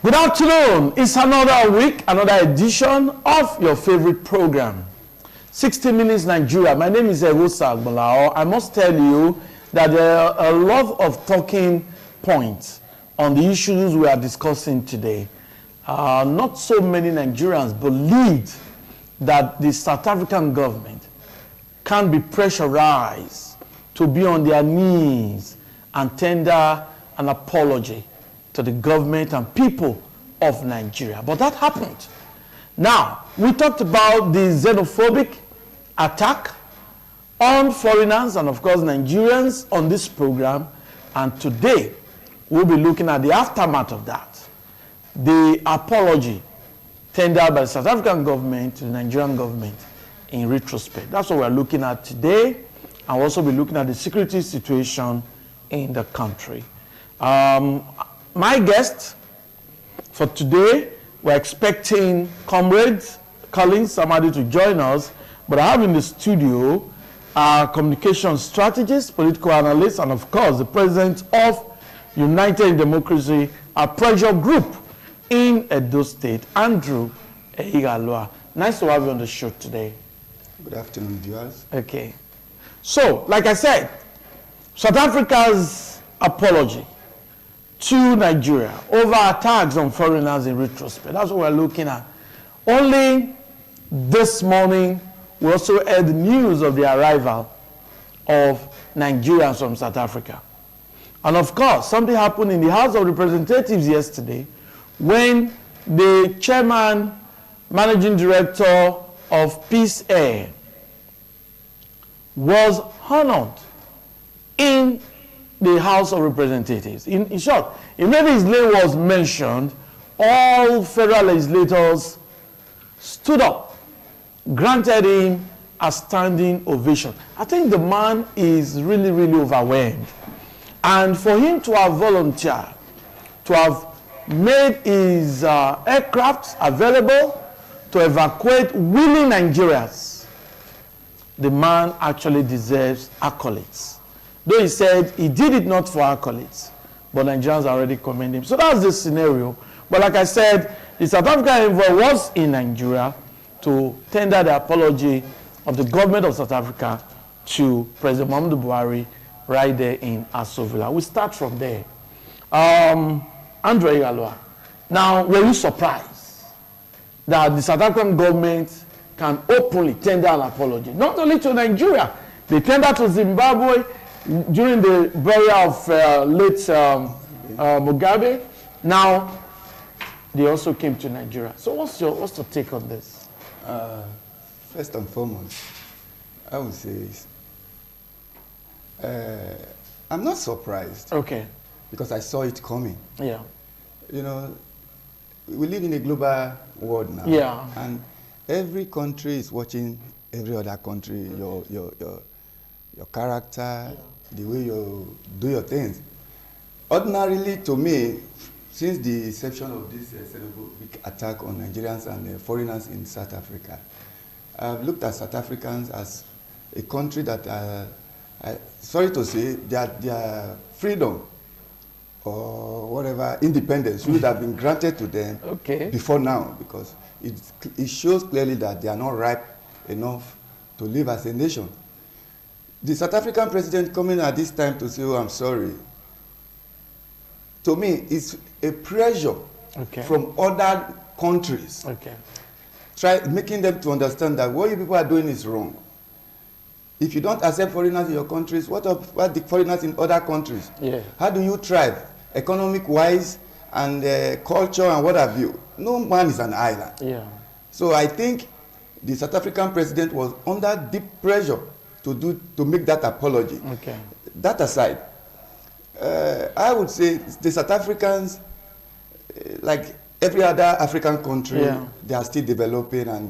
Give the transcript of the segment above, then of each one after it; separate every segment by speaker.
Speaker 1: Good afternoon. It's another week, another edition of your favorite program, 60 Minutes Nigeria. My name is Ewosa Agbolao. I must tell you that there are a lot of talking points on the issues we are discussing today. Not so many Nigerians believe that the South African government can be pressurized to be on their knees and tender an apology to the government and people of Nigeria. But that happened. Now, we talked about the xenophobic attack on foreigners and, of course, Nigerians on this program. And today, we'll be looking at the aftermath of that. The apology tendered by the South African government to the Nigerian government in retrospect. That's what we're looking at today. And we'll also be looking at the security situation in the country. My guest for today, we're expecting comrades, Colin Samadi to join us, but I have in the studio our communication strategist, political analyst, and of course the president of United in Democracy, a pressure group in Edo State, Andrew Eigalua. Nice to have you on the show today.
Speaker 2: Good afternoon, viewers.
Speaker 1: Okay. So, like I said, South Africa's apology to Nigeria over attacks on foreigners in retrospect. That's what we're looking at. Only this morning, we also heard the news of the arrival of Nigerians from South Africa. And of course, something happened in the House of Representatives yesterday when the chairman, managing director of Peace Air was honored in the House of Representatives. In short, immediately his name was mentioned, all federal legislators stood up, granted him a standing ovation. I think the man is really, really overwhelmed. And for him to have volunteered, to have made his aircraft available to evacuate willing Nigerians, the man actually deserves accolades. Though he said he did it not for accolades, but Nigerians already commend him. So that's the scenario. But like I said, the South African envoy was in Nigeria to tender the apology of the government of South Africa to President Muhammadu Buhari right there in Aso Villa. We start from there. Andrew Eigalua, now were you surprised that the South African government can openly tender an apology? Not only to Nigeria, they tendered to Zimbabwe during the burial of late Mugabe. Now, they also came to Nigeria. So what's your take on this?
Speaker 2: First and foremost, I would say I'm not surprised.
Speaker 1: Okay.
Speaker 2: Because I saw it coming.
Speaker 1: Yeah.
Speaker 2: You know, we live in a global world now.
Speaker 1: Yeah.
Speaker 2: And every country is watching every other country, your character, the way you do your things. Ordinarily, to me, since the inception of this xenophobic attack on Nigerians and foreigners in South Africa, I've looked at South Africans as a country that, sorry to say, their freedom or whatever independence should have been granted to them before now, because it shows clearly that they are not ripe enough to live as a nation. The South African president coming at this time to say, oh, I'm sorry, to me, it's a pressure from other countries. Making them to understand that what you people are doing is wrong. If you don't accept foreigners in your countries, what the foreigners in other countries? Yeah. How do you thrive, economic-wise and culture and what have you? No man is an island. Yeah. So I think the South African president was under deep pressure to make that apology. That aside, I would say the South Africans, like every other African country, they are still developing, and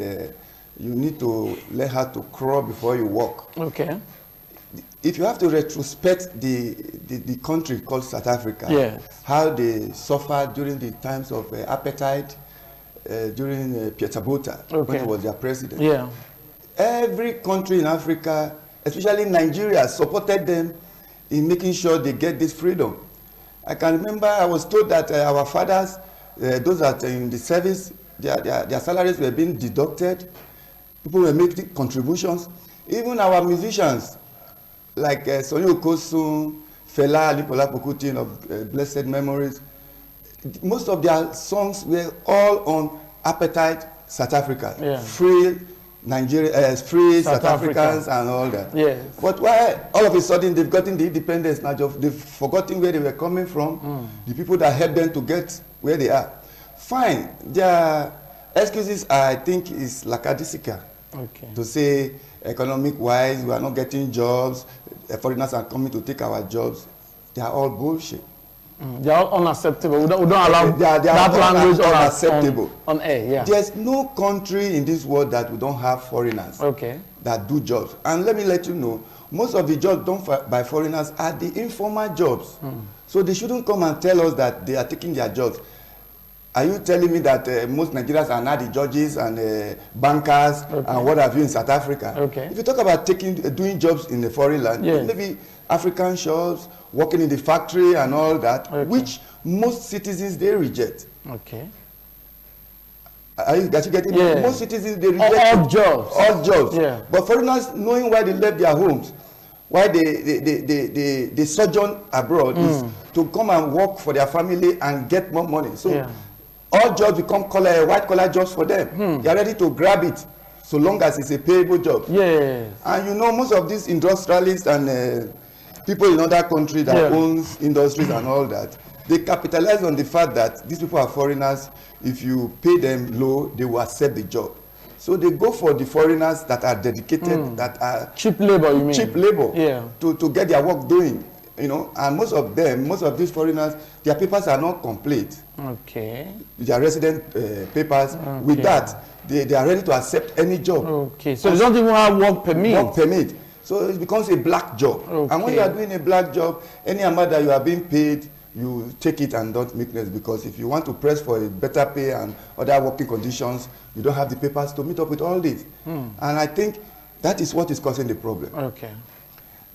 Speaker 2: you need to learn how to crawl before you walk. If you have to retrospect the country called South Africa, how they suffered during the times of apartheid, during Pieter Botha, when he was their president. Every country in Africa, especially Nigeria, supported them in making sure they get this freedom. I can remember I was told that our fathers those that are in the service, their salaries were being deducted. People were making contributions. Even our musicians, like Sonny Okosun, Fela Anikulapo Kuti of blessed memories, most of their songs were all on Appetite South Africa,
Speaker 1: Yeah.
Speaker 2: Free Nigeria, free South Africans and all that.
Speaker 1: Yes.
Speaker 2: But why all of a sudden they've gotten the independence now? They've forgotten where they were coming from, the people that helped them to get where they are. Fine, their excuses I think is lackadaisical.
Speaker 1: Okay.
Speaker 2: To say economic-wise we are not getting jobs, foreigners are coming to take our jobs. They are all bullshit.
Speaker 1: They are unacceptable. We don't allow
Speaker 2: They are
Speaker 1: that language
Speaker 2: unacceptable.
Speaker 1: on air. Yeah.
Speaker 2: There's no country in this world that we don't have foreigners
Speaker 1: Okay.
Speaker 2: that do jobs. And let me let you know, most of the jobs done by foreigners are the informal jobs. So they shouldn't come and tell us that they are taking their jobs. Are you telling me that most Nigerians are now the judges and bankers and what have you in South Africa?
Speaker 1: Okay.
Speaker 2: If you talk about doing jobs in the foreign land,
Speaker 1: Yes.
Speaker 2: maybe African shops, working in the factory and all that, which most citizens they reject.
Speaker 1: Okay.
Speaker 2: Are you getting it?
Speaker 1: Yeah.
Speaker 2: Most citizens they reject
Speaker 1: All jobs.
Speaker 2: all jobs.
Speaker 1: Yeah.
Speaker 2: But foreigners, knowing why they left their homes, why they sojourn abroad is to come and work for their family and get more money. So all jobs become white collar jobs for them. They are ready to grab it so long as it's a payable job.
Speaker 1: Yes.
Speaker 2: And you know, most of these industrialists and people in other countries that owns industries and all that, they capitalize on the fact that these people are foreigners. If you pay them low, they will accept the job. So they go for the foreigners that are dedicated, that are
Speaker 1: cheap labor, you mean?
Speaker 2: Cheap labor,
Speaker 1: yeah,
Speaker 2: to get their work doing, you know. And most of these foreigners, their papers are not complete.
Speaker 1: Okay.
Speaker 2: Their resident papers.
Speaker 1: Okay.
Speaker 2: With that, they are ready to accept any job.
Speaker 1: Okay. So they don't even have work permit.
Speaker 2: Work permit. So it becomes a black job.
Speaker 1: Okay.
Speaker 2: And when you are doing a black job, any amount that you are being paid, you take it and don't make less, because if you want to press for a better pay and other working conditions, you don't have the papers to meet up with all this. And I think that is what is causing the problem.
Speaker 1: Okay.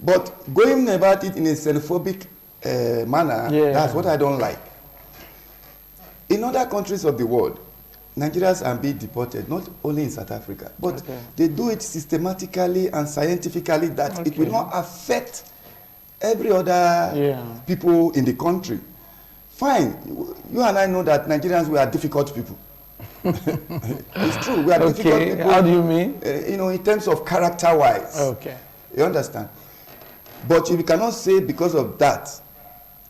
Speaker 2: But going about it in a xenophobic manner, that's what I don't like. In other countries of the world, Nigerians are being deported, not only in South Africa, but they do it systematically and scientifically that it will not affect every other people in the country. Fine, you and I know that Nigerians, we are difficult people. It's true, we are difficult people.
Speaker 1: How do you mean?
Speaker 2: You know, in terms of character-wise.
Speaker 1: Okay.
Speaker 2: You understand? But you cannot say because of that,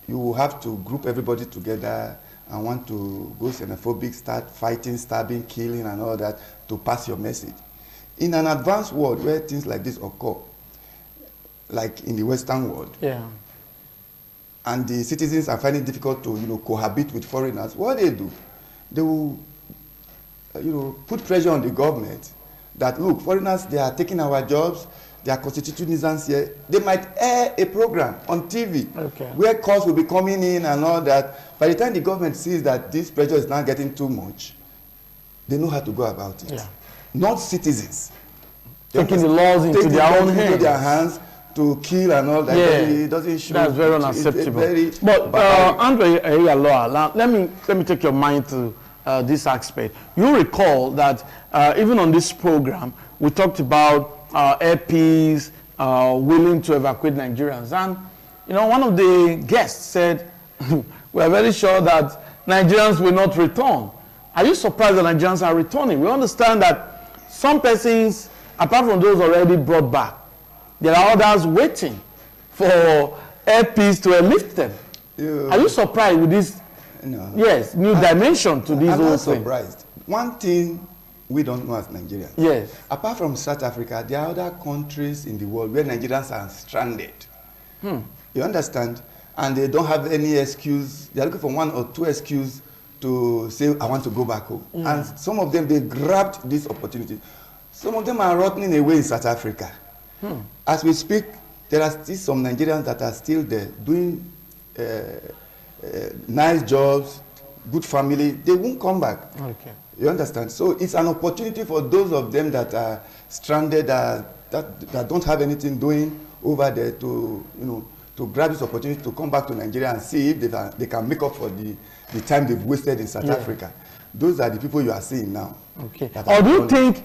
Speaker 2: you will have to group everybody together and want to go xenophobic, start fighting, stabbing, killing and all that to pass your message. In an advanced world where things like this occur, like in the Western world, and the citizens are finding it difficult to, you know, cohabit with foreigners, what they do, they will, you know, put pressure on the government that, look, foreigners, they are taking our jobs, they are constituting nuisance here. They might air a program on TV where calls will be coming in and all that. By the time the government sees that this pressure is not getting too much, they know how to go about it. Not citizens.
Speaker 1: Taking the laws into their own
Speaker 2: hands to kill and all that. It doesn't show.
Speaker 1: That's very unacceptable. But Andre Eyaloa, let me take your mind to this aspect. You recall that even on this program, we talked about airpeace willing to evacuate Nigerians. And, you know, one of the guests said, we are very sure that Nigerians will not return. Are you surprised that Nigerians are returning? We understand that some persons, apart from those already brought back, there are others waiting for airpeace to airlift them. Are you surprised with this new dimension to this whole thing?
Speaker 2: I'm not surprised. One thing we don't know as Nigerians. Apart from South Africa, there are other countries in the world where Nigerians are stranded. You understand? And they don't have any excuse. They are looking for one or two excuses to say, I want to go back home. And some of them, they grabbed this opportunity. Some of them are rotting away in South Africa. As we speak, there are still some Nigerians that are still there doing nice jobs, good family. They won't come back. You understand? So it's an opportunity for those of them that are stranded, that don't have anything doing over there to, you know, to grab this opportunity to come back to Nigeria and see if they can make up for the time they've wasted in South Africa. Those are the people you are seeing now.
Speaker 1: Okay. Or do you think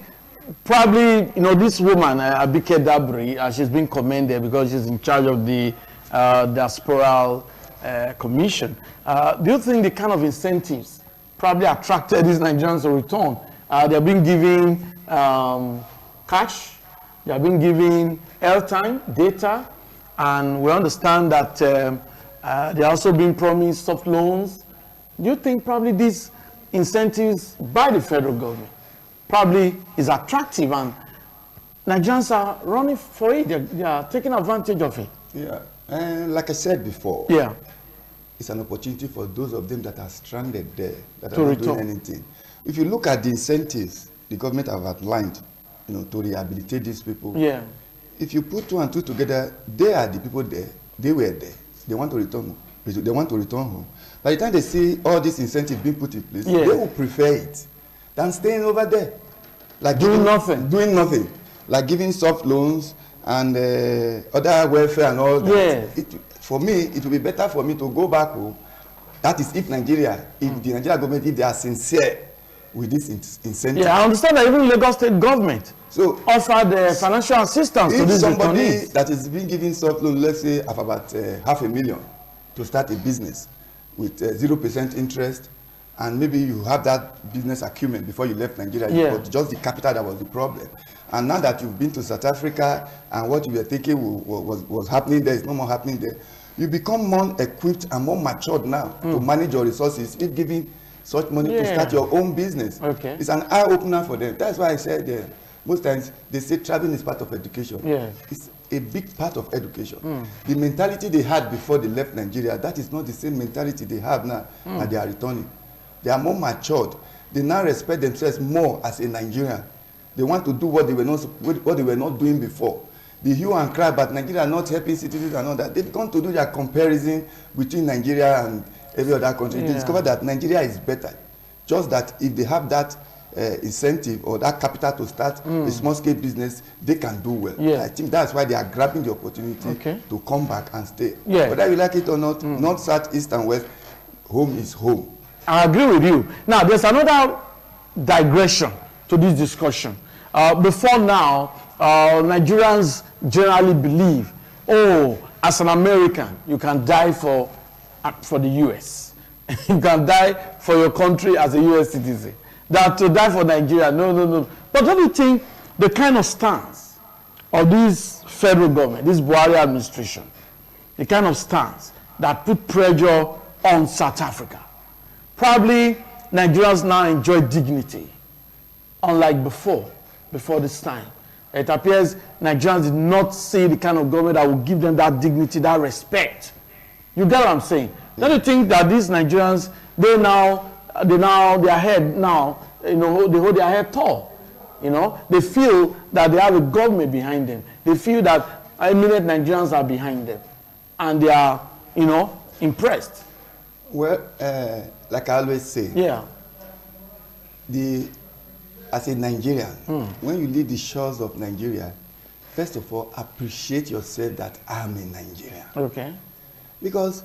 Speaker 1: probably, this woman, Abike Dabiri, she's been commended because she's in charge of the diasporal commission. Do you think the kind of incentives probably attracted these Nigerians to return? They've been giving cash, they've been giving airtime, data, and we understand that they're also being promised soft loans. Do you think probably these incentives by the federal government probably is attractive and Nigerians are running for it, they are taking advantage of it?
Speaker 2: Yeah, and like I said before, it's an opportunity for those of them that are stranded there, that are not doing anything. If you look at the incentives the government have outlined, to rehabilitate these people, if you put 2 and 2 together, they are the people there, they were there, they want to return home. By the time they see all these incentives being put in place, they will prefer it than staying over there. Like
Speaker 1: doing nothing.
Speaker 2: Like giving soft loans and other welfare and all that. For me, it will be better for me to go back home. That is if the Nigeria government, if they are sincere with this incentive. Yeah,
Speaker 1: I understand that even Lagos State government offered financial assistance to these
Speaker 2: somebody
Speaker 1: returnees.
Speaker 2: that is being given soft loan, let's say of about $500,000 to start a business with 0% interest, and maybe you have that business acumen before you left Nigeria, but just the capital that was the problem. And now that you've been to South Africa and what you were thinking was happening there is no more happening there, you become more equipped and more matured now to manage your resources if giving such money to start your own business. It's an eye-opener for them. That's why I said most times they say traveling is part of education. It's a big part of education. The mentality they had before they left Nigeria, that is not the same mentality they have now and they are returning. They are more matured. They now respect themselves more as a Nigerian. They want to do what they were not doing before. The hue and cry about Nigeria not helping citizens and all that, they've gone to do their comparison between Nigeria and every other country. They discover that Nigeria is better. Just that if they have that incentive or that capital to start a small-scale business, they can do well. I think that's why they are grabbing the opportunity to come back and stay. Whether you like it or not, north, south, east, and west, home is home.
Speaker 1: I agree with you. Now, there's another digression to this discussion. Before now, Nigerians generally believe, as an American, you can die for the U.S. You can die for your country as a U.S. citizen. That to die for Nigeria, no. But don't you think the kind of stance of this federal government, this Buhari administration, the kind of stance that put pressure on South Africa, probably Nigerians now enjoy dignity, unlike before this time. It appears Nigerians did not see the kind of government that would give them that dignity, that respect. You get what I'm saying? Don't you think that these Nigerians, their head now, they hold their head tall. They feel that they have a government behind them. They feel that eminent Nigerians are behind them, and they are, impressed.
Speaker 2: Well, like I always say, as a Nigerian, when you leave the shores of Nigeria, first of all, appreciate yourself that I'm a Nigerian.
Speaker 1: Okay.
Speaker 2: Because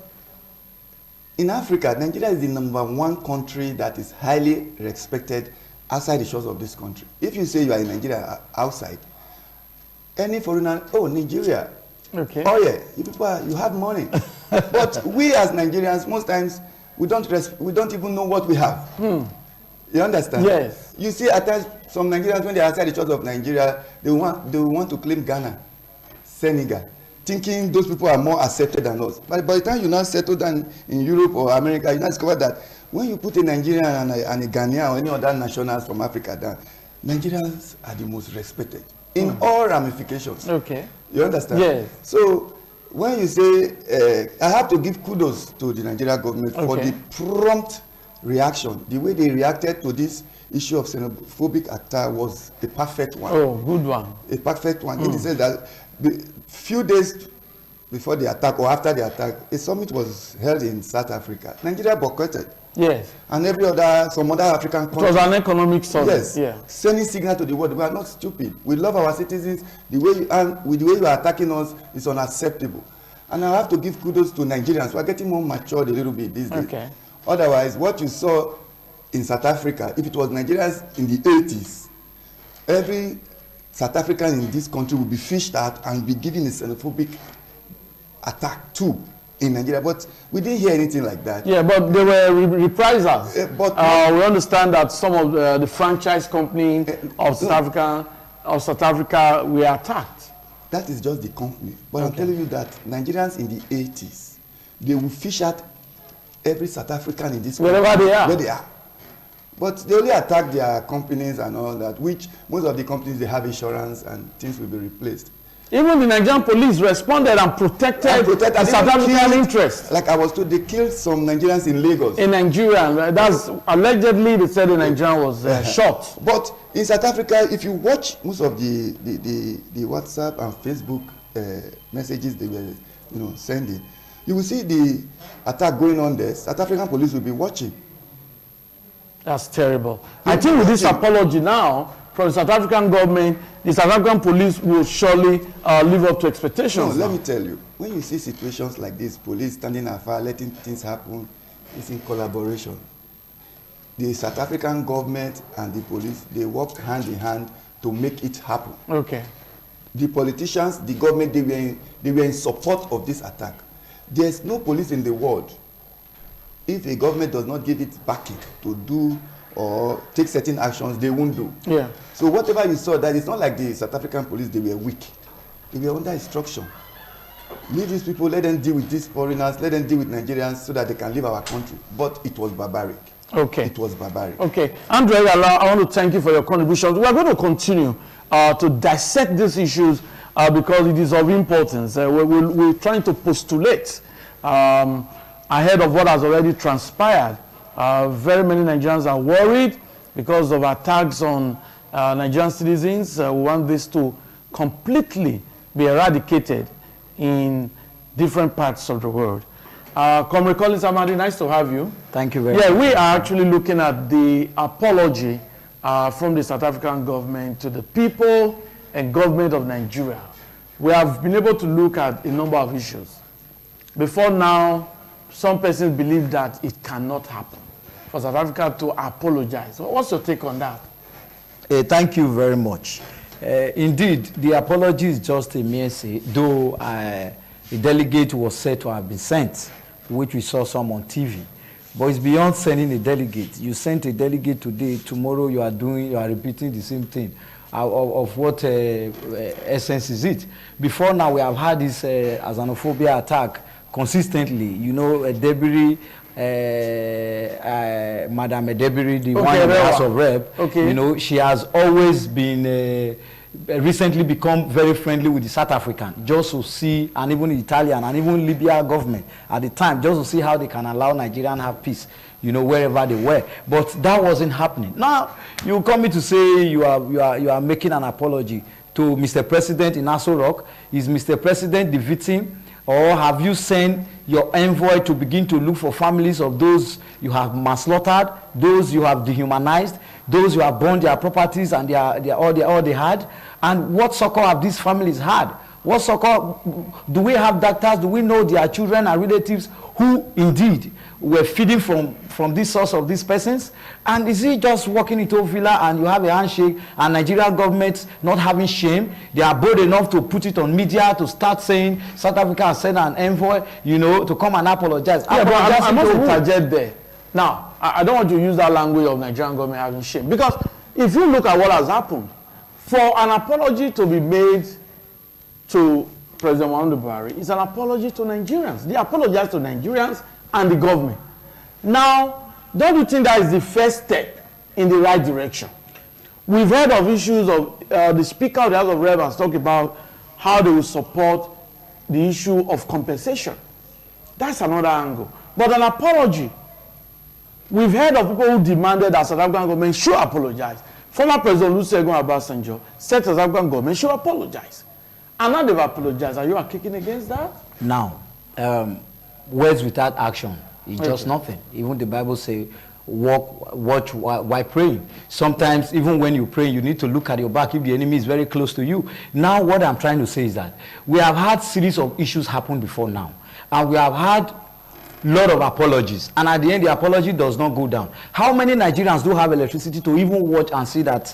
Speaker 2: in Africa, Nigeria is the #1 country that is highly respected outside the shores of this country. If you say you are in Nigeria outside, any foreigner, Nigeria.
Speaker 1: Okay.
Speaker 2: Oh yeah, you have money. But we as Nigerians, most times, we don't even know what we have. You understand?
Speaker 1: Yes.
Speaker 2: You see, at times, some Nigerians, when they are outside the shores of Nigeria, they want to claim Ghana, Senegal, thinking those people are more accepted than us. But by the time you now settle down in Europe or America, you now discover that when you put a Nigerian and a Ghanaian or any other nationals from Africa down, Nigerians are the most respected in all ramifications.
Speaker 1: Okay.
Speaker 2: You understand?
Speaker 1: Yes.
Speaker 2: So when you say, I have to give kudos to the Nigerian government for the prompt reaction. The way they reacted to this issue of xenophobic attack was the perfect one.
Speaker 1: Oh, good one.
Speaker 2: A perfect one. In the sense that few days before the attack or after the attack, a summit was held in South Africa. Nigeria boycotted.
Speaker 1: Yes.
Speaker 2: And some other African countries.
Speaker 1: It was an economic summit.
Speaker 2: Yes.
Speaker 1: Yeah.
Speaker 2: Sending signal to the world, we are not stupid. We love our citizens. The way you are attacking us is unacceptable. And I have to give kudos to Nigerians. We're getting more matured a little bit these days.
Speaker 1: Okay.
Speaker 2: Otherwise, what you saw in South Africa, if it was Nigerians in the 80s, every South African in this country would be fished out and be given a xenophobic attack too in Nigeria. But we didn't hear anything like that.
Speaker 1: Yeah, but there were reprisals.
Speaker 2: But
Speaker 1: we understand that some of the franchise company of South Africa were attacked.
Speaker 2: That is just the company. But
Speaker 1: Okay.
Speaker 2: I'm telling you that Nigerians in the 80s, they will fish out every South African in this country.
Speaker 1: Wherever they are.
Speaker 2: Where they are. But they only attack their companies and all that, which most of the companies, they have insurance and things will be replaced.
Speaker 1: Even the Nigerian police responded and protected the South African interest.
Speaker 2: Like I was told, they killed some Nigerians in Lagos.
Speaker 1: In Nigeria, that's allegedly they said the Nigerian was shot.
Speaker 2: But in South Africa, if you watch most of the WhatsApp and Facebook messages they were sending, you will see the attack going on there. South African police will be watching.
Speaker 1: That's terrible. I think with this apology now from the South African government, the South African police will surely live up to expectations.
Speaker 2: No, let me tell you, when you see situations like this, police standing afar, letting things happen, it's in collaboration. The South African government and the police, they work hand in hand to make it happen.
Speaker 1: Okay.
Speaker 2: The politicians, the government, they were in support of this attack. There's no police in the world. If a government does not give it backing to do or take certain actions, they won't do.
Speaker 1: Yeah.
Speaker 2: So whatever you saw, that it's not like the South African police, they were weak. They were under instruction. Leave these people, let them deal with these foreigners, let them deal with Nigerians so that they can leave our country. But it was barbaric.
Speaker 1: Okay.
Speaker 2: It was barbaric.
Speaker 1: Okay. Andre, I want to thank you for your contributions. We are going to continue to dissect these issues because it is of importance. We're trying to postulate ahead of what has already transpired. Very many Nigerians are worried because of attacks on Nigerian citizens. We want this to completely be eradicated in different parts of the world. Comrade Collins Amadi, nice to have you.
Speaker 3: Thank you very much.
Speaker 1: Yeah, we are actually looking at the apology from the South African government to the people and government of Nigeria. We have been able to look at a number of issues. Before now, some persons believe that it cannot happen for South Africa to apologize. What's your take on that?
Speaker 3: Thank you very much. Indeed, the apology is just a mere say, though a delegate was said to have been sent, which we saw some on TV. But it's beyond sending a delegate. You sent a delegate today, tomorrow you are repeating the same thing. Of what essence is it? Before now, we have had this xenophobia attack consistently. You know, Debiri, Madam Debiri, the one in the House of Rep, you know, she has always been recently become very friendly with the South African, just to see, and even the Italian and even Libya government at the time, just to see how they can allow Nigeria to have peace, you know, wherever they were. But that wasn't happening. Now you come me to say you are making an apology to Mr. President in Aso Rock. Is Mr. President the victim, or have you sent your envoy to begin to look for families of those you have manslaughtered, those you have dehumanized, those you have burned their properties and all they had? And what succor have these families had? What succor do we have? Doctors, do we know their children and relatives who indeed were feeding from this source of these persons? And is he just walking into a villa and you have a handshake, and Nigerian government not having shame? They are bold enough to put it on media to start saying South Africa has sent an envoy, you know, to come and apologize.
Speaker 1: Yeah, but I must interject there. Now, I don't want to use that language of Nigerian government having shame, because if you look at what has happened, for an apology to be made to President Muhammadu Buhari, it's an apology to Nigerians. They apologize to Nigerians and the government. Now, don't you think that is the first step in the right direction? We've heard of issues of the Speaker of the House of Reps has talked about how they will support the issue of compensation. That's another angle. But an apology, we've heard of people who demanded that South African government should apologize. Former President Olusegun Obasanjo said South African government should apologize. And now they've apologized. Are you kicking against that?
Speaker 3: Now, words without action is just nothing. Even the Bible says, watch while praying. Sometimes, even when you pray, you need to look at your back if the enemy is very close to you. Now, what I'm trying to say is that we have had series of issues happen before now, and we have had lot of apologies, and at the end the apology does not go down. How many Nigerians do have electricity to even watch and see that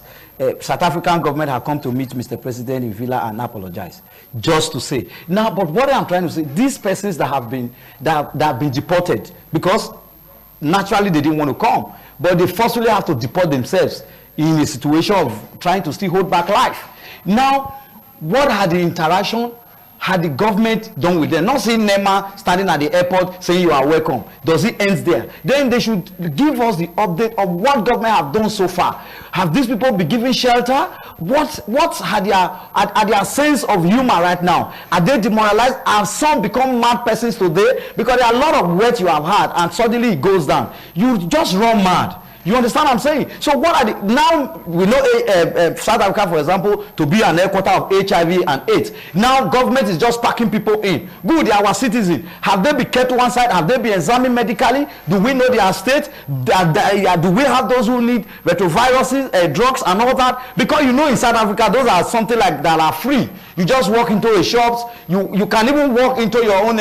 Speaker 3: South African government have come to meet Mr. President in Villa and apologize? Just to say. Now, but what I'm trying to say, these persons that have been deported, because naturally they didn't want to come, but they forcefully have to deport themselves in a situation of trying to still hold back life. Now, what had the interaction had the government done with them? Not seeing Nema standing at the airport saying you are welcome. Does it end there? Then they should give us the update of what government have done so far. Have these people been given shelter? What had their sense of humor right now? Are they demoralized? Have some become mad persons today? Because there are a lot of words you have had and suddenly it goes down. You just run mad. You understand what I'm saying? So what are the, now we know South Africa, for example, to be an headquarter of HIV and AIDS. Now government is just packing people in. Good, they are our citizens. Have they been kept to one side? Have they been examined medically? Do we know their state? Do we have those who need retroviruses, drugs and all that? Because you know in South Africa, those are something like that are free. You just walk into a shop. You can even walk into your own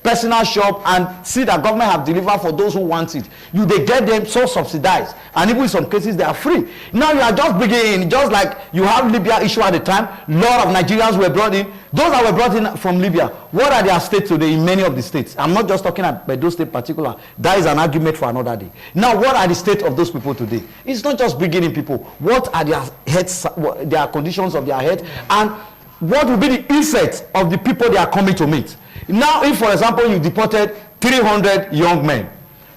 Speaker 3: personal shop and see that government have delivered for those who want it. They get them so subsidized, and even in some cases they are free. Now you are just bringing in, just like you have Libya issue at the time. A lot of Nigerians were brought in. Those that were brought in from Libya, what are their states today in many of the states? I'm not just talking about those states in particular. That is an argument for another day. Now, what are the state of those people today? It's not just bringing in people. What are their heads, their conditions of their head, and what will be the effect of the people they are coming to meet? Now, if, for example, you deported 300 young men,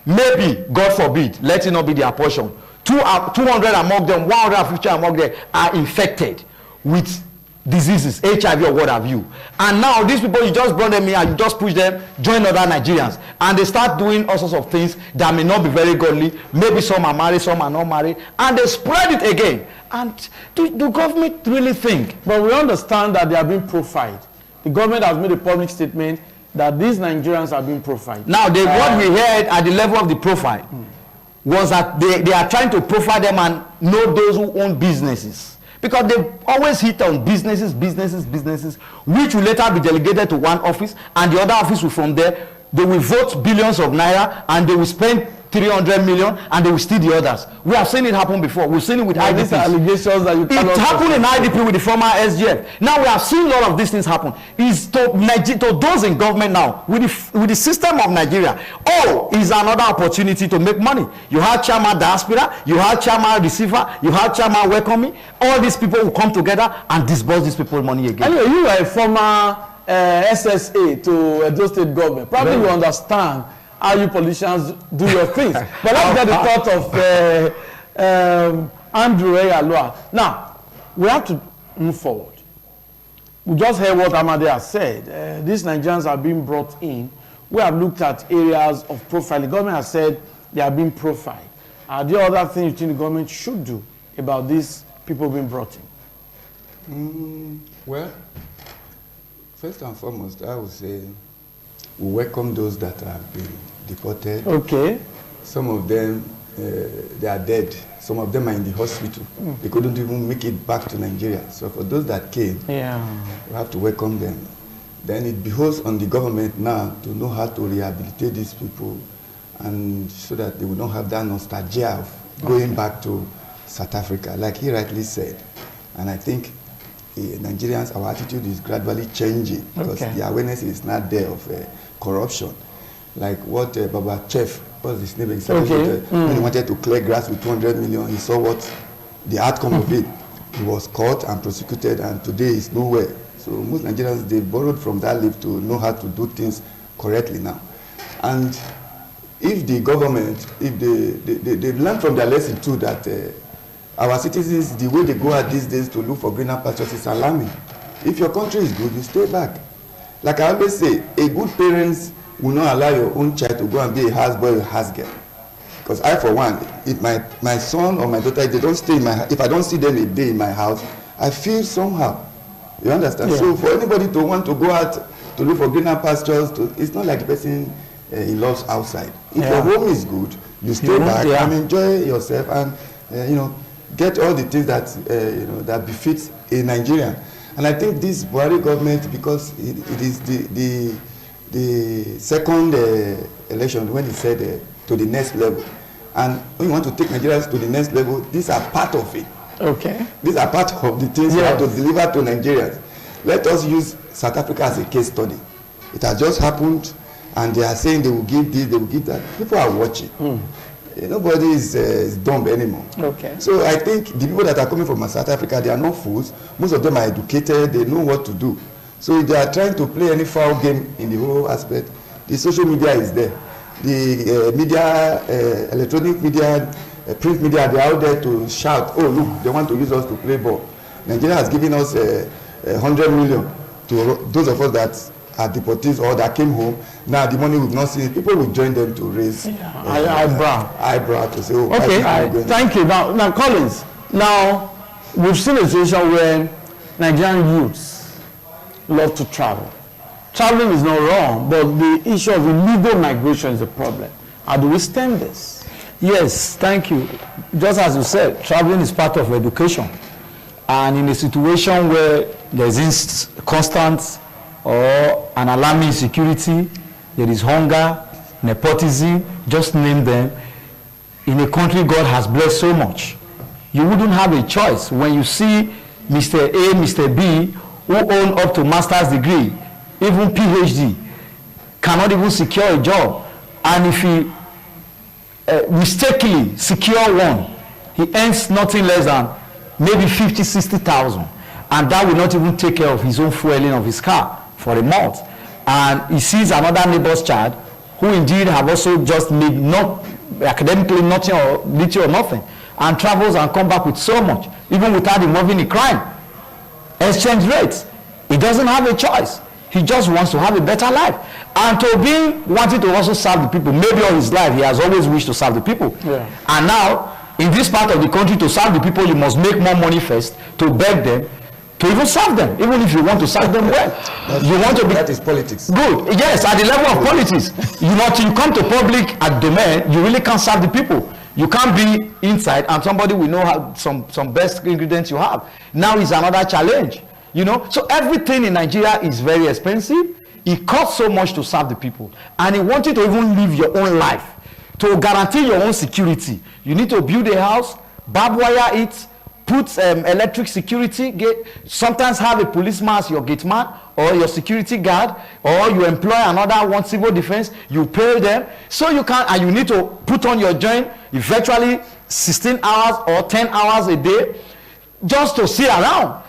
Speaker 3: maybe, God forbid, let it not be their portion, 200 among them, 150 among them are infected with diseases, HIV or what have you. And now these people, you just brought them here and you just push them, join other Nigerians. And they start doing all sorts of things that may not be very godly. Maybe some are married, some are not married. And they spread it again. And do government really think?
Speaker 1: But we understand that they are being profiled. The government has made a public statement that these Nigerians are being profiled.
Speaker 3: Now, what we heard at the level of the profile was that they are trying to profile them and know those who own businesses. Because they always hit on businesses, which will later be delegated to one office, and the other office will from there, they will vote billions of naira, and they will spend 300 million, and they will steal the others. We have seen it happen before. We've seen it with IDPs.
Speaker 1: These are allegations that you cannot.
Speaker 3: It happened in IDP with the former SGF. Now we have seen a lot of these things happen. Is to those in government now, with the system of Nigeria, is another opportunity to make money. You have chairman diaspora, you have chairman receiver, you have chairman welcoming. All these people will come together and disburse these people money again.
Speaker 1: Anyway, you are a former SSA to Edo State government. Probably you understand how you politicians do your things. But let's get the thought of Andrew Eyaloa. Now, we have to move forward. We just heard what Amade has said. These Nigerians are being brought in. We have looked at areas of profiling. The government has said they are being profiled. Are there other things you think the government should do about these people being brought in?
Speaker 2: Well, first and foremost, I would say we welcome those that have been deported.
Speaker 1: Okay.
Speaker 2: Some of them, they are dead. Some of them are in the hospital. They couldn't even make it back to Nigeria. So for those that came, we have to welcome them. Then it behoves on the government now to know how to rehabilitate these people, and so that they will not have that nostalgia of going back to South Africa, like he rightly said. And I think Nigerians, our attitude is gradually changing, because the awareness is not there of corruption. Like what Baba Chef, what's his name? When he wanted to clear grass with 200 million, he saw what the outcome of it. He was caught and prosecuted, and today is nowhere. So most Nigerians, they borrowed from that life to know how to do things correctly now. And if the government, if they've learned from their lesson too, that our citizens, the way they go out these days to look for greener pastures is alarming. If your country is good, you stay back. Like I always say, a good parent will not allow your own child to go and be a houseboy or a housegirl. Because I, for one, if my son or my daughter, if they don't stay in my, if I don't see them a day in my house, I feel somehow. You understand? Yeah. So for anybody to want to go out to look for greener pastures, it's not like the person he loves outside. If your home is good, you stay back and enjoy yourself and you know, get all the things that you know, that befits a Nigerian. And I think this Buhari government, because it is the second election when he said to the next level, and when you want to take Nigerians to the next level, these are part of it.
Speaker 1: Okay.
Speaker 2: These are part of the things you have to deliver to Nigerians. Let us use South Africa as a case study. It has just happened, and they are saying they will give this, they will give that. People are watching. Nobody is dumb anymore.
Speaker 1: Okay.
Speaker 2: So I think the people that are coming from South Africa, they are not fools. Most of them are educated. They know what to do. So if they are trying to play any foul game in the whole aspect, the social media is there. The media, electronic media, print media, they are out there to shout, oh look, they want to use us to play ball. Nigeria has given us 100 million to those of us that are deportees or that came home. Now the money we've not seen, people will join them to raise eyebrow to say, oh,
Speaker 1: okay, thank you. Now Collins, now we've seen a situation where Nigerian youths love to travel. Traveling is not wrong, but the issue of illegal migration is a problem. How do we stem this?
Speaker 3: Yes, thank you. Just as you said, traveling is part of education. And in a situation where there is constant or an alarming insecurity, there is hunger, nepotism, just name them, in a country God has blessed so much, you wouldn't have a choice when you see Mr. A, Mr. B, who own up to master's degree, even PhD, cannot even secure a job. And if he mistakenly secure one, he earns nothing less than maybe 50, 60,000. And that will not even take care of his own fueling of his car for a month. And he sees another neighbor's child who indeed have also just made not academically nothing or little or nothing, and travels and come back with so much, even without involving a crime. Exchange rates. He doesn't have a choice. He just wants to have a better life. And to be wanting to also serve the people, maybe all his life he has always wished to serve the people. Yeah. And now, in this part of the country, to serve the people, you must make more money first, to beg them, to even serve them, even if you want to serve them well. You want to be,
Speaker 2: that is politics.
Speaker 3: Good. Yes, at the level of politics. You know, till you come to public at domain, you really can't serve the people. You can't be inside and somebody will know how some best ingredients you have. Now is another challenge. You know, so everything in Nigeria is very expensive. It costs so much to serve the people, and he wanted to even live your own life to guarantee your own security. You need to build a house, barbed wire it, put electric security gate, sometimes have a policeman as your gate man or your security guard, or you employ another one, civil defense, you pay them, so you can, and you need to put on your joint virtually 16 hours or 10 hours a day just to sit around.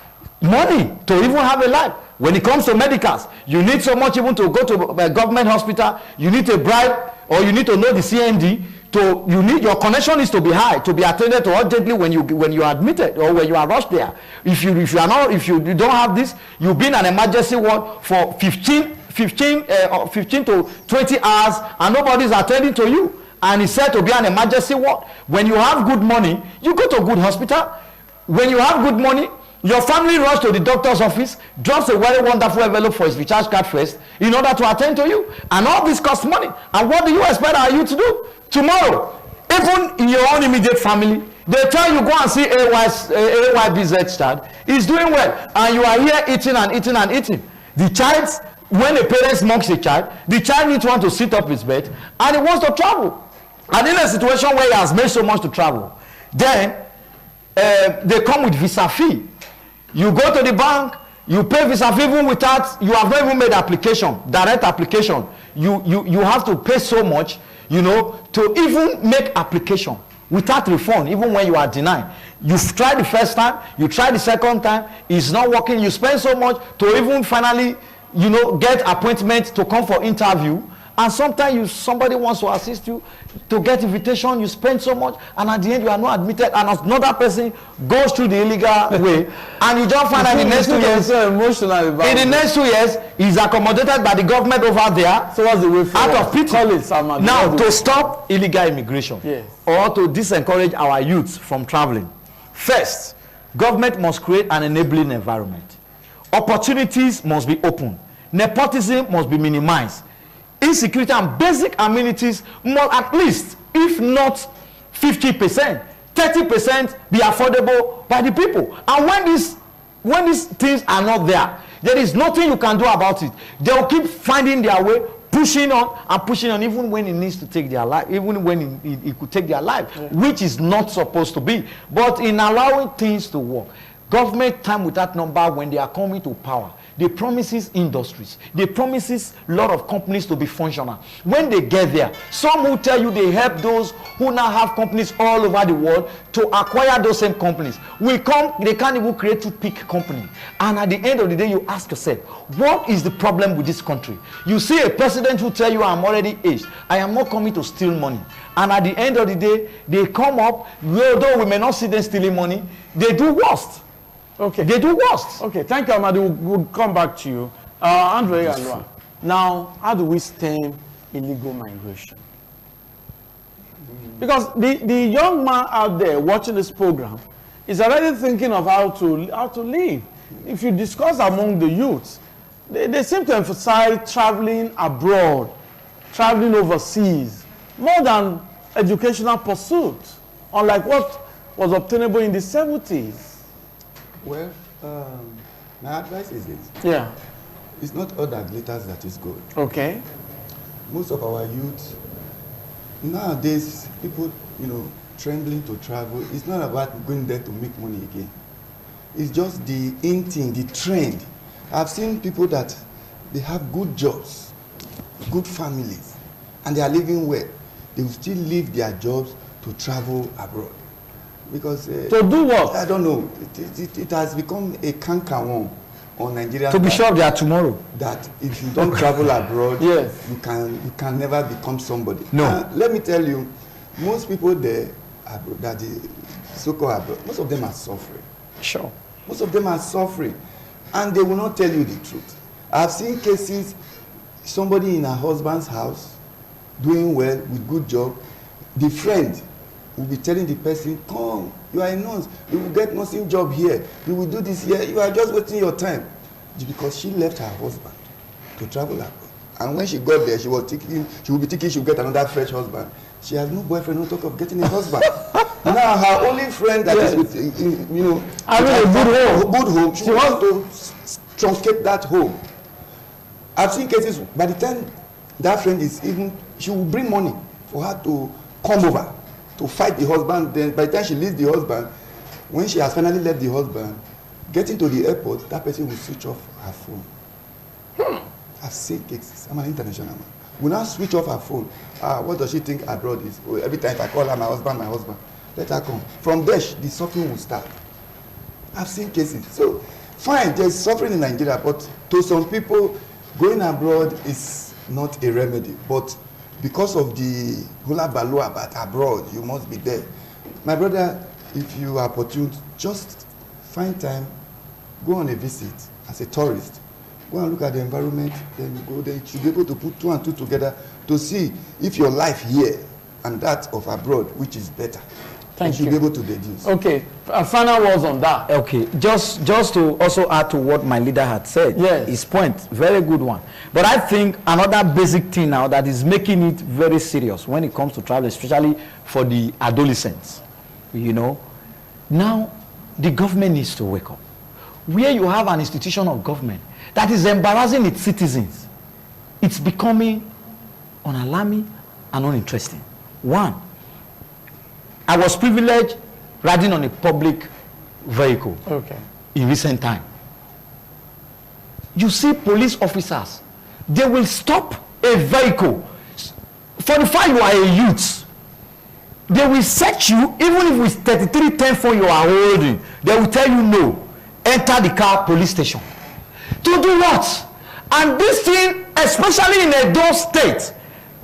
Speaker 3: Money to even have a life. When it comes to medicals, you need so much even to go to a government hospital. You need a bribe, or you need to know the CMD. You need, your connection is to be high to be attended to urgently when you are admitted or when you are rushed there. If you don't have this, you'll be in an emergency ward for 15 to 20 hours and nobody's attending to you. And it's said to be an emergency ward. When you have good money, you go to a good hospital. When you have good money, your family runs to the doctor's office, drops a very wonderful envelope for his recharge card first in order to attend to you. And all this costs money. And what do you expect our youth to do? Tomorrow, even in your own immediate family, they tell you go and see AYBZ child. He's doing well. And you are here eating and eating and eating. The child, when a parent mocks a child, the child needs one to sit up his bed and he wants to travel. And in a situation where he has made so much to travel, then they come with visa fee. You go to the bank, you pay visa fee even without, you have not even made application, direct application. You have to pay so much, you know, to even make application without refund, even when you are denied. You've tried the first time, you try the second time, it's not working, you spend so much to even finally, you know, get appointment to come for interview. And sometimes somebody wants to assist you to get invitation, you spend so much, and at the end you are not admitted, and another person goes through the illegal way, and you don't find that in the next 2 years,
Speaker 1: so emotional about
Speaker 3: in the next 2 years, he's accommodated by the government over there.
Speaker 1: So what's the way forward?
Speaker 3: Out of pity. Now, to stop illegal immigration,
Speaker 1: yes,
Speaker 3: or to disencourage our youth from traveling, first, government must create an enabling environment. Opportunities must be open. Nepotism must be minimized. insecurity and basic amenities must at least, if not 50%, 30% be affordable by the people. And when these things are not there, there is nothing you can do about it. They will keep finding their way, pushing on, even when it needs to take their life, even when it could take their life, which is not supposed to be. But in allowing things to work, government time without number, when they are coming to power, they promises industries, they promises a lot of companies to be functional. When they get there, some will tell you they help those who now have companies all over the world to acquire those same companies. They can't even create toothpick company. And at the end of the day, you ask yourself, what is the problem with this country? You see a president who tell you, I'm already aged, I am not coming to steal money. And at the end of the day, they come up, although we may not see them stealing money, they do worst.
Speaker 1: Okay.
Speaker 3: They do worst.
Speaker 1: Okay, thank you, Amadi. We'll come back to you. Andre Alua, now, how do we stem illegal migration? Because the young man out there watching this program is already thinking of how to live. If you discuss among the youths, they seem to emphasize traveling abroad, traveling overseas, more than educational pursuits, unlike what was obtainable in the 70s.
Speaker 2: Well, my advice is this.
Speaker 1: Yeah.
Speaker 2: It's not all that glitters that is good.
Speaker 1: Okay.
Speaker 2: Most of our youth, nowadays, people, trembling to travel. It's not about going there to make money again. It's just the in thing, the trend. I've seen people that they have good jobs, good families, and they are living well. They will still leave their jobs to travel abroad. Because
Speaker 1: to do what?
Speaker 2: I don't know. It has become a canker on Nigeria.
Speaker 3: To be sure they are tomorrow.
Speaker 2: That if you don't travel abroad,
Speaker 1: yes,
Speaker 2: you can never become somebody.
Speaker 3: No.
Speaker 2: Let me tell you, most people there abroad, that the so-called abroad, most of them are suffering.
Speaker 3: Sure.
Speaker 2: Most of them are suffering, and they will not tell you the truth. I've seen cases, somebody in her husband's house, doing well with good job, the friend will be telling the person, come, you are a nurse, you will get nursing job here, you will do this here, you are just wasting your time. Because she left her husband to travel abroad. And when she got there, she will be thinking she will get another fresh husband. She has no boyfriend, no talk of getting a husband. Now her only friend that is with,
Speaker 1: having a
Speaker 2: good home, she wants to truncate that home. I've seen cases, by the time that friend is she will bring money for her to come over to fight the husband. Then by the time she leaves the husband, when she has finally left the husband, getting to the airport, that person will switch off her phone. I've seen cases. I'm an international man. Will now switch off her phone. What does she think abroad is? Oh, every time if I call her my husband, let her come. From there, the suffering will start. I've seen cases. So, fine, there's suffering in Nigeria, but to some people, going abroad is not a remedy. But because of the hula baloo about abroad, you must be there. My brother, if you are opportune, just find time, go on a visit as a tourist. Go and look at the environment, then you go there. You should be able to put 2 and 2 together to see if your life here and that of abroad, which is better.
Speaker 1: Thank you.
Speaker 2: You should be able to deduce.
Speaker 1: Okay, final words on that.
Speaker 3: Okay, just to also add to what my leader had said.
Speaker 1: Yes.
Speaker 3: His point, very good one. But I think another basic thing now that is making it very serious when it comes to travel, especially for the adolescents, now the government needs to wake up. Where you have an institution of government that is embarrassing its citizens, it's becoming unalarming and uninteresting. One, I was privileged riding on a public vehicle in recent time. You see police officers, they will stop a vehicle. For the fact you are a youth, they will search you, even if it's 3310 you are holding, they will tell you no, enter the car, police station. To do what? And this thing, especially in Edo State,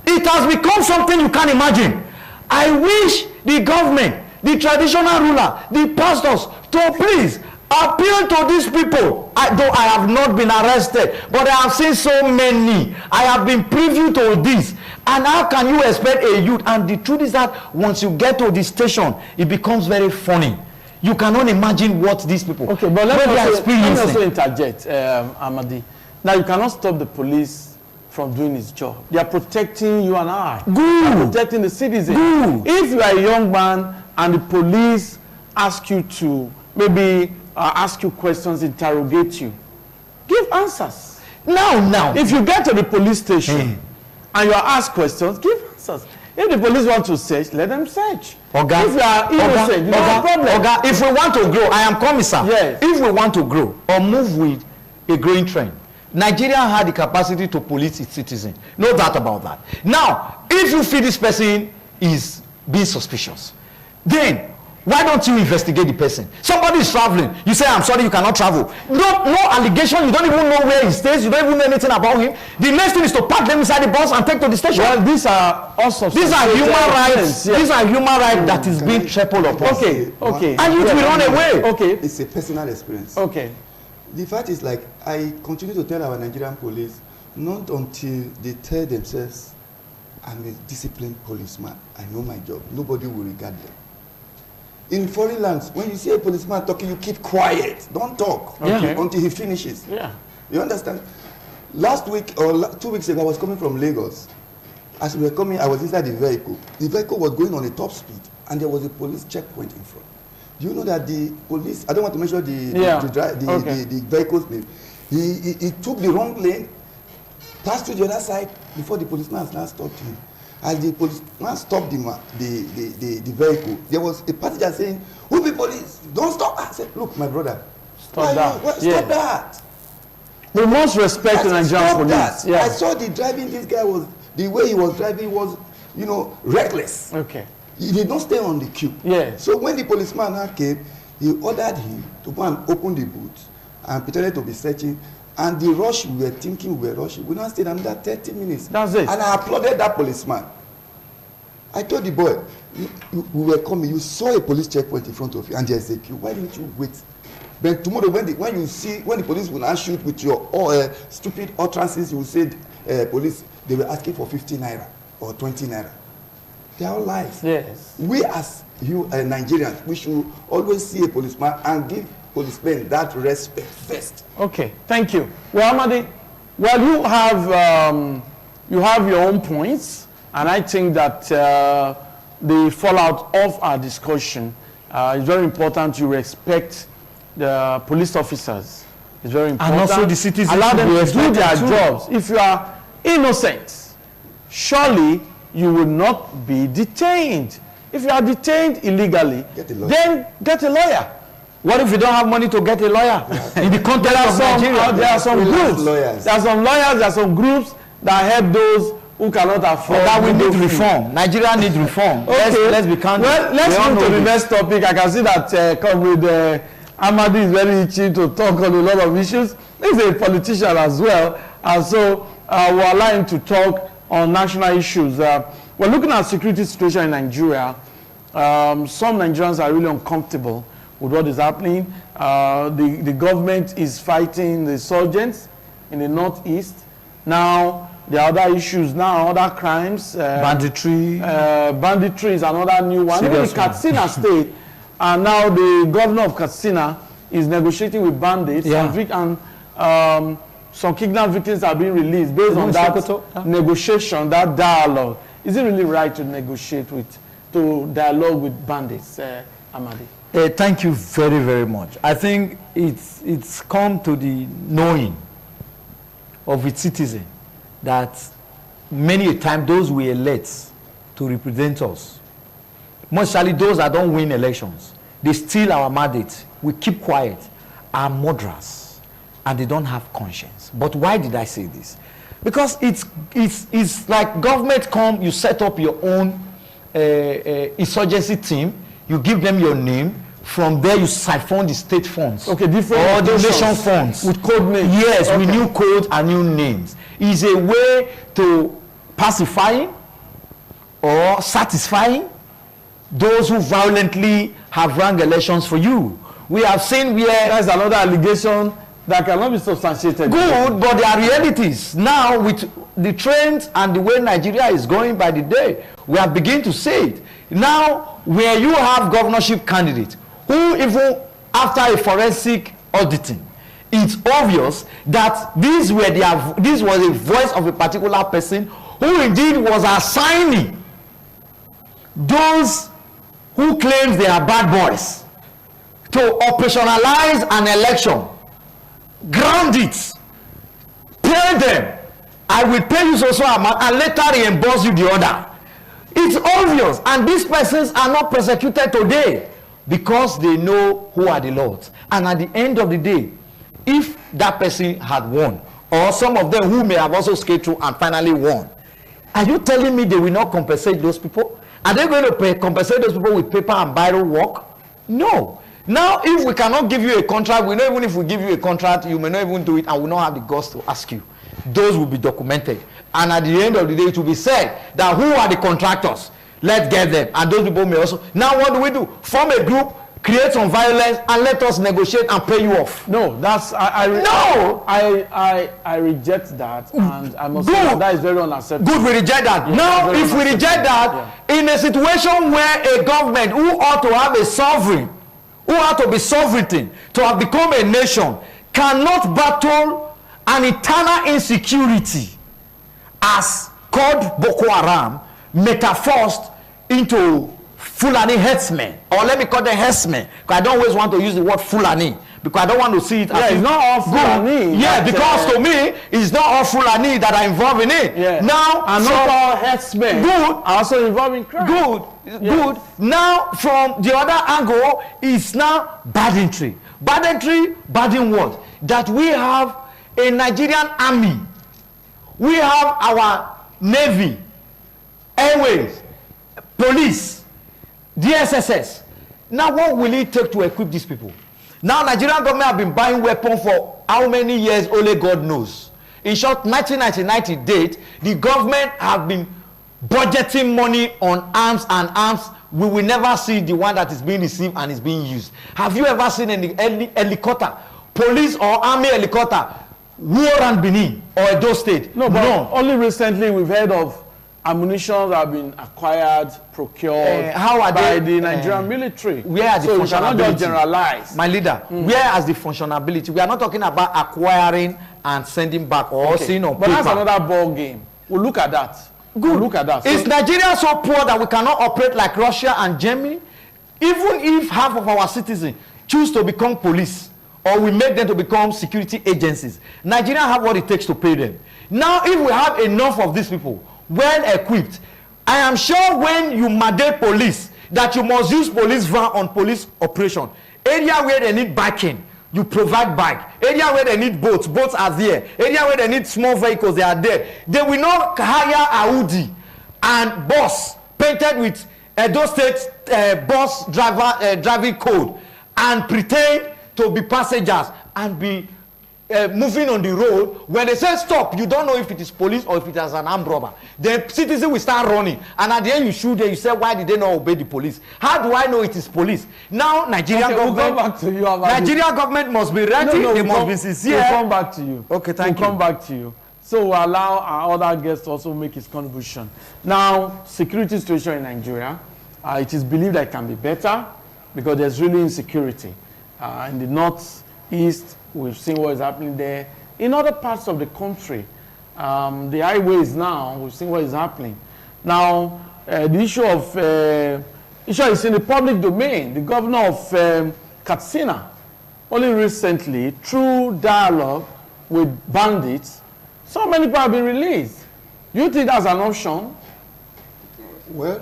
Speaker 3: it has become something you can't imagine. I wish the government, the traditional ruler, the pastors, to please appeal to these people. Though I have not been arrested, but I have seen so many. I have been privy to this. And how can you expect a youth? And the truth is that once you get to the station, it becomes very funny. You cannot imagine what these people.
Speaker 1: Okay, but let me also interject, Amadi. Now, you cannot stop the police from doing his job. They are protecting you and I.
Speaker 3: Good.
Speaker 1: They are protecting the citizen.
Speaker 3: Good.
Speaker 1: If you are a young man and the police ask you to maybe ask you questions, interrogate you, give answers.
Speaker 3: Now.
Speaker 1: If you get to the police station and you are asked questions, give answers. If the police want to search, let them search.
Speaker 3: Oga,
Speaker 1: if you are innocent, you have a problem.
Speaker 3: Oga, if we want to grow, I am coming, sir.
Speaker 1: Yes.
Speaker 3: If we want to grow or move with a growing trend, Nigeria had the capacity to police its citizens. No doubt about that. Now, if you feel this person is being suspicious, then why don't you investigate the person? Somebody is traveling. You say, I'm sorry, you cannot travel. No allegation. You don't even know where he stays. You don't even know anything about him. The next thing is to pack them inside the bus and take to the station.
Speaker 1: Well, these are also
Speaker 3: these are human rights. Yes. These are human rights that is being trampled upon.
Speaker 1: Okay.
Speaker 3: And you will run away.
Speaker 1: Okay.
Speaker 2: It's a personal experience.
Speaker 1: Okay.
Speaker 2: The fact is, like, I continue to tell our Nigerian police, not until they tell themselves, I'm a disciplined policeman, I know my job, nobody will regard them. In foreign lands, when you see a policeman talking, you keep quiet. Don't talk until he finishes.
Speaker 1: Yeah.
Speaker 2: You understand? Last week or 2 weeks ago, I was coming from Lagos. As we were coming, I was inside the vehicle. The vehicle was going on a top speed, and there was a police checkpoint in front. Do you know that the police, I don't want to mention the vehicle's name, he took the wrong lane, passed to the other side before the policeman now stopped him. As the policeman stopped the vehicle, there was a passenger saying, "Who be police? Don't stop." I said, "Look, my brother,
Speaker 1: stop
Speaker 2: that.
Speaker 1: We must respect the Nigerian police.
Speaker 2: I saw the way he was driving was, reckless.
Speaker 1: Okay.
Speaker 2: He did not stay on the queue.
Speaker 1: Yes.
Speaker 2: So when the policeman now came, he ordered him to go and open the boot and pretended to be searching. And the rush we were thinking we were rushing, we now stayed another 30 minutes.
Speaker 1: That's it.
Speaker 2: And I applauded that policeman. I told the boy, we were coming, you saw a police checkpoint in front of you and there's a queue. Why didn't you wait? Then tomorrow when the police will now shoot with your stupid utterances, you will say, police, they were asking for 50 naira or 20 naira. They are all lies.
Speaker 1: Yes.
Speaker 2: We as Nigerians, we should always see a policeman and give policemen that respect first.
Speaker 1: Okay, thank you. Well, Amadi, you have your own points, and I think that the fallout of our discussion is very important. You respect the police officers. It's very important.
Speaker 3: And also the citizens.
Speaker 1: Allow them to do their jobs. If you are innocent, surely you will not be detained. If you are detained illegally, then get a lawyer. What if you don't have money to get a lawyer? In the context of Nigeria, there are some groups. There are some lawyers, there are some groups that help those who cannot afford.
Speaker 3: That we need reform. Nigeria needs reform.
Speaker 1: Okay.
Speaker 3: Let's be candid.
Speaker 1: Well, let's move to the next topic. I can see that Comrade Amadi is very itchy to talk on a lot of issues. He's a politician as well, and so we'll allow him to talk on national issues. We're looking at the security situation in Nigeria. Some Nigerians are really uncomfortable with what is happening. The government is fighting the insurgents in the northeast. Now, there are other issues now, other crimes.
Speaker 3: Banditry.
Speaker 1: Banditry is another new one. Even in Katsina State, and now the governor of Katsina is negotiating with bandits, and some kidnapped victims are being released based on that negotiation, that dialogue. Is it really right to to dialogue with bandits, Amadi?
Speaker 3: Thank you very, very much. I think it's come to the knowing of its citizen that many a time those we elect to represent us, mostly those that don't win elections, they steal our mandate, we keep quiet, are murderers, and they don't have conscience. But why did I say this? Because it's like government come, you set up your own insurgency team, you give them your name, from there you siphon the state funds.
Speaker 1: Okay, different
Speaker 3: or the nation funds.
Speaker 1: With code names.
Speaker 3: Yes, with new codes and new names. It's a way to pacifying or satisfying those who violently have run elections for you. We have seen where...
Speaker 1: That's another allegation that cannot be substantiated.
Speaker 3: Good, but there are realities. Now, with the trends and the way Nigeria is going by the day, we are beginning to see it. Now, where you have governorship candidates who even after a forensic auditing, it's obvious that this was a voice of a particular person who indeed was assigning those who claims they are bad boys to operationalize an election, ground it, pay them. I will pay you so amount and later reimburse you the other. It's obvious, and these persons are not persecuted today because they know who are the lords. And at the end of the day, if that person had won, or some of them who may have also scaled through and finally won, are you telling me they will not compensate those people? Are they going to compensate those people with paper and biro work? No. Now, if we cannot give you a contract, we know even if we give you a contract, you may not even do it and will not have the guts to ask you. Those will be documented. And at the end of the day, it will be said that who are the contractors? Let's get them. And those people may also. Now, what do? Form a group, create some violence, and let us negotiate and pay you off.
Speaker 1: No, that's I reject that, and I must say that is very unacceptable.
Speaker 3: Good, we reject that. Yeah, now, if we reject that, in a situation where a government who ought to have a sovereign, who ought to be sovereignty, to have become a nation, cannot battle an eternal insecurity as called Boko Haram, metaphosed into Fulani herdsmen, or let me call them herdsmen, because I don't always want to use the word Fulani, because I don't want to see it as
Speaker 1: it's not all Fulani.
Speaker 3: Yeah, because to me, it's not all Fulani that are involved in it.
Speaker 1: Yeah.
Speaker 3: Now,
Speaker 1: and not all herdsmen are also involved in crime.
Speaker 3: Good. Now, from the other angle, it's now banditry. Banding what? That we have a Nigerian army, we have our navy, airways, police, DSSS. Now, what will it take to equip these people? Now, Nigerian government have been buying weapons for how many years? Only God knows. In short, 1990 date, the government have been budgeting money on arms and arms. We will never see the one that is being received and is being used. Have you ever seen any helicopter, police or army helicopter, war and Benin or Edo State?
Speaker 1: No, but only recently we've heard of ammunition that have been acquired, procured by the Nigerian military.
Speaker 3: Where are the
Speaker 1: so you cannot just generalize.
Speaker 3: My leader, where is the functionality? We are not talking about acquiring and sending back or seeing on
Speaker 1: paper. But that's another ball game. We'll look at that.
Speaker 3: Good.
Speaker 1: We'll look at that.
Speaker 3: Is Nigeria so poor that we cannot operate like Russia and Germany? Even if half of our citizens choose to become police, or we make them to become security agencies, Nigeria have what it takes to pay them. Now, if we have enough of these people, well equipped, I am sure when you mandate police that you must use police van on police operation. Area where they need biking, you provide bike. Area where they need boats are there. Area where they need small vehicles, they are there. They will not hire Audi and bus painted with Edo State bus driving code and pretend to be passengers and be moving on the road. When they say stop, you don't know if it is police or if it is an armed robber. The citizen will start running, and at the end you shoot them. You say, why did they not obey the police? How do I know it is police? Now Nigerian government,
Speaker 1: we'll come back to you.
Speaker 3: Nigerian government must be ready. They must be sincere.
Speaker 1: We'll come back to you.
Speaker 3: Okay, thank you.
Speaker 1: We'll come back to you. So we'll allow our other guests to also make his contribution. Now, security situation in Nigeria, it is believed that it can be better because there's really insecurity in the northeast. We've seen what is happening there. In other parts of the country, the highways now, we've seen what is happening. Now, the issue is in the public domain. The governor of Katsina, only recently, through dialogue with bandits, so many people have been released. Do you think that's an option?
Speaker 2: Well,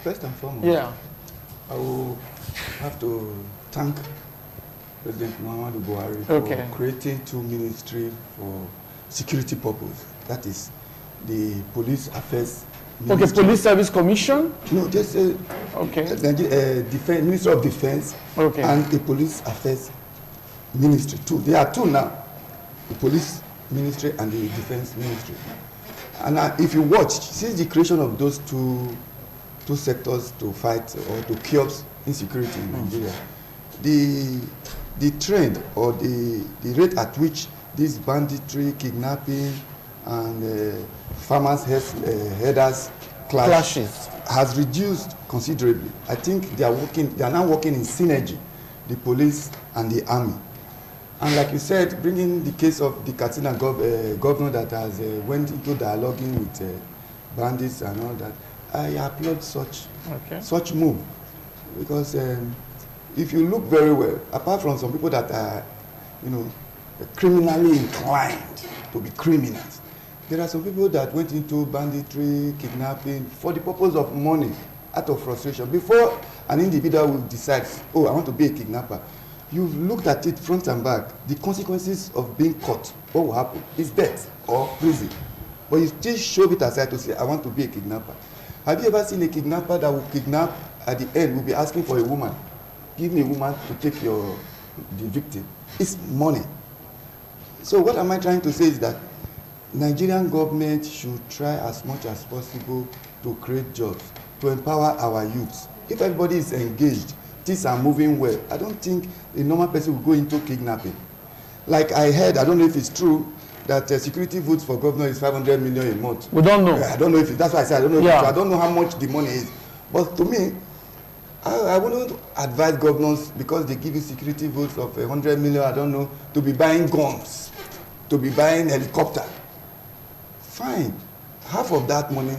Speaker 2: first and foremost, I will have to thank President Muhammadu Buhari for creating two ministries for security purpose. That is the Police Affairs Ministry.
Speaker 1: Okay, Police Service Commission?
Speaker 2: No, just Ministry of Defense and the Police Affairs Ministry. There are two now, the Police Ministry and the Defense Ministry. And if you watch, since the creation of those two sectors to fight or to curb insecurity in Nigeria, the trend or the rate at which this banditry, kidnapping, and farmers' headers clashes has reduced considerably. I think they are now working in synergy, the police and the army. And like you said, bringing the case of the Katsina governor that has went into dialoguing with bandits and all that, I applaud such move, because if you look very well, apart from some people that are, criminally inclined to be criminals, there are some people that went into banditry, kidnapping for the purpose of money, out of frustration. Before an individual will decide, oh, I want to be a kidnapper, you've looked at it front and back. The consequences of being caught, what will happen? Is death or prison. But you still shove it aside to say, I want to be a kidnapper. Have you ever seen a kidnapper that will kidnap, at the end, will be asking for a woman? Give me a woman to take the victim. It's money. So what am I trying to say is that Nigerian government should try as much as possible to create jobs, to empower our youths. If everybody is engaged, things are moving well, I don't think a normal person will go into kidnapping. Like I heard, I don't know if it's true, that security votes for governor is 500 million a month.
Speaker 1: We don't know.
Speaker 2: I don't know if that's why I said I don't know. I don't know how much the money is. But to me, I wouldn't advise governors, because they give you security votes of 100 million, I don't know, to be buying guns, to be buying helicopter. Fine. Half of that money,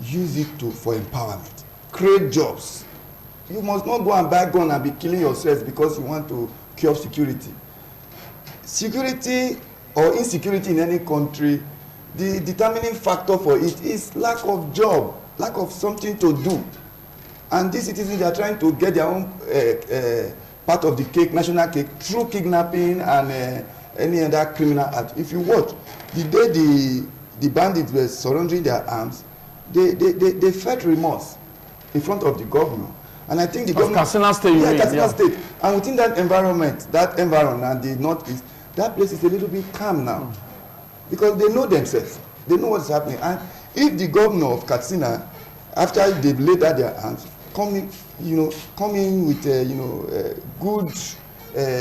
Speaker 2: use it for empowerment. Create jobs. You must not go and buy gun and be killing yourselves because you want to cure security. Security or insecurity in any country, the determining factor for it is lack of job, lack of something to do. And these citizens, they are trying to get their own part of the cake, national cake, through kidnapping and any other criminal act. If you watch, the day the bandits were surrendering their arms, they felt remorse in front of the governor. And I think the governor...
Speaker 1: Katsina State.
Speaker 2: Katsina State. And within that environment and the Northeast, that place is a little bit calm now. Because they know themselves. They know what's happening. And if the governor of Katsina, after they've laid out their hands, come in with good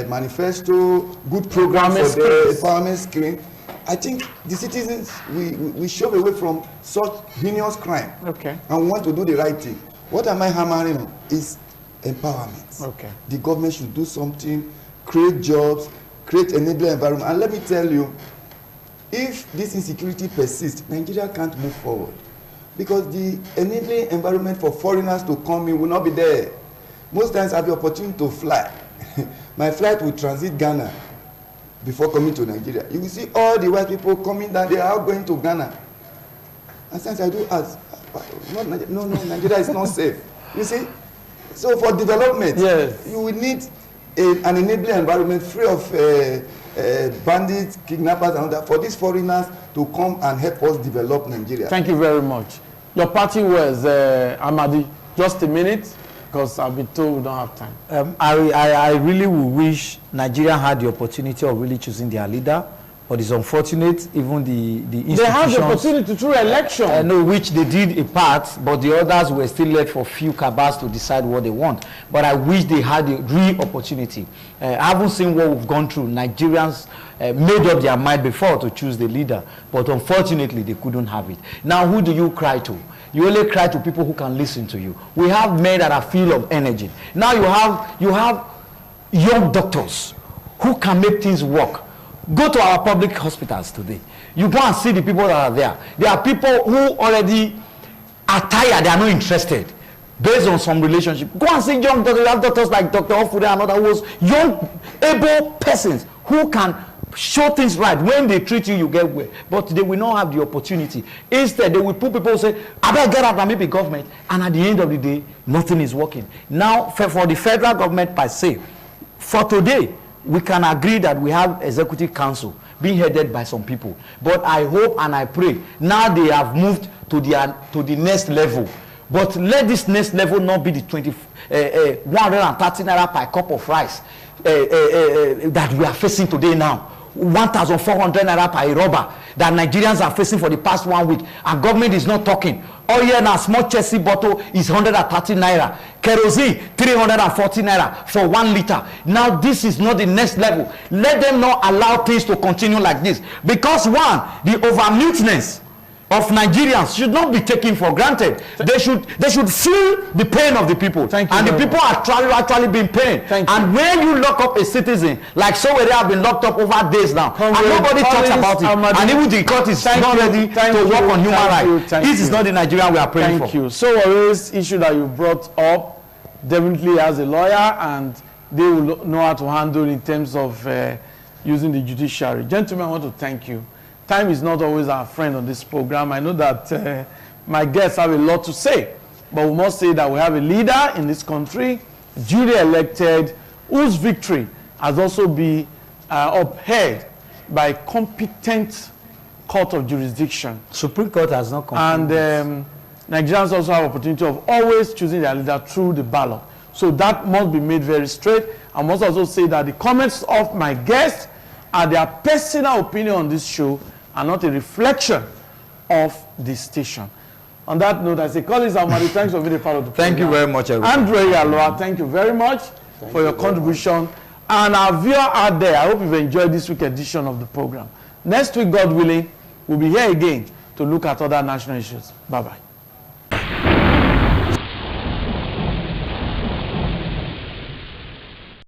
Speaker 2: manifesto, good program for the empowerment scheme, I think the citizens, we shove away from such heinous crime.
Speaker 1: Okay.
Speaker 2: And we want to do the right thing. What am I hammering on is empowerment.
Speaker 1: Okay.
Speaker 2: The government should do something, create jobs, create enabling environment. And let me tell you, if this insecurity persists, Nigeria can't move forward. Because the enabling environment for foreigners to come in will not be there. Most times I have the opportunity to fly. My flight will transit Ghana before coming to Nigeria. You will see all the white people coming down, they are all going to Ghana. And since I do ask, no, Nigeria is not safe. You see? So for development,
Speaker 1: yes,
Speaker 2: you will need an enabling environment free of bandits, kidnappers, and all that, for these foreigners to come and help us develop Nigeria.
Speaker 1: Thank you very much. Your party was Amadi. Just a minute, because I've been told we don't have time.
Speaker 3: I really would wish Nigeria had the opportunity of really choosing their leader, but it's unfortunate, even the institutions... They had the opportunity
Speaker 1: through election.
Speaker 3: I know, which they did a part, but the others were still left for few cabals to decide what they want. But I wish they had a real opportunity. I haven't seen what we've gone through. Nigerians made up their mind before to choose the leader, but unfortunately they couldn't have it. Now, who do you cry to? You only cry to people who can listen to you. We have men that are full of energy. Now you have young doctors who can make things work. Go to our public hospitals today. You go and see the people that are there. There are people who already are tired, they are not interested, based on some relationship. Go and see young doctors. You have doctors like Dr. Ofude and others, young, able persons who can show things right. When they treat you, you get well. But they will not have the opportunity. Instead, they will put people who say, I better get out and maybe government. And at the end of the day, nothing is working. Now, for the federal government per se, for today, we can agree that we have executive council being headed by some people. But I hope and I pray, now they have moved to the next level. But let this next level not be the 130 naira per cup of rice that we are facing today now. 1,400 naira per rubber that Nigerians are facing for the past 1 week, and government is not talking. Oil now, small Chelsea bottle is 130 naira. Kerosene 340 naira for 1 liter. Now this is not the next level. Let them not allow things to continue like this, because one, the over muteness of Nigerians should not be taken for granted. They should feel the pain of the people.
Speaker 1: Thank you.
Speaker 3: And the people are actually being paid. And when you lock up a citizen, like Sowore have been locked up over days now, and nobody talks about it, and even the court is not ready to work on human rights. This is not the Nigerian we are praying for.
Speaker 1: Thank you. Sowore's issue that you brought up, definitely as a lawyer, and they will know how to handle in terms of using the judiciary. Gentlemen, I want to thank you. Time is not always our friend on this program. I know that my guests have a lot to say, but we must say that we have a leader in this country, duly elected, whose victory has also been upheld by a competent court of jurisdiction.
Speaker 3: Supreme Court has not confirmed.
Speaker 1: And Nigerians also have opportunity of always choosing their leader through the ballot. So that must be made very straight. I must also say that the comments of my guests are their personal opinion on this show and not a reflection of this station. On that note, I say, colleagues, Amadi, thanks for being a part of the program.
Speaker 3: Thank you very much, everyone.
Speaker 1: Andre Yaloa, thank you very much for your contribution. And our viewer out there, I hope you've enjoyed this week's edition of the program. Next week, God willing, we'll be here again to look at other national issues. Bye-bye.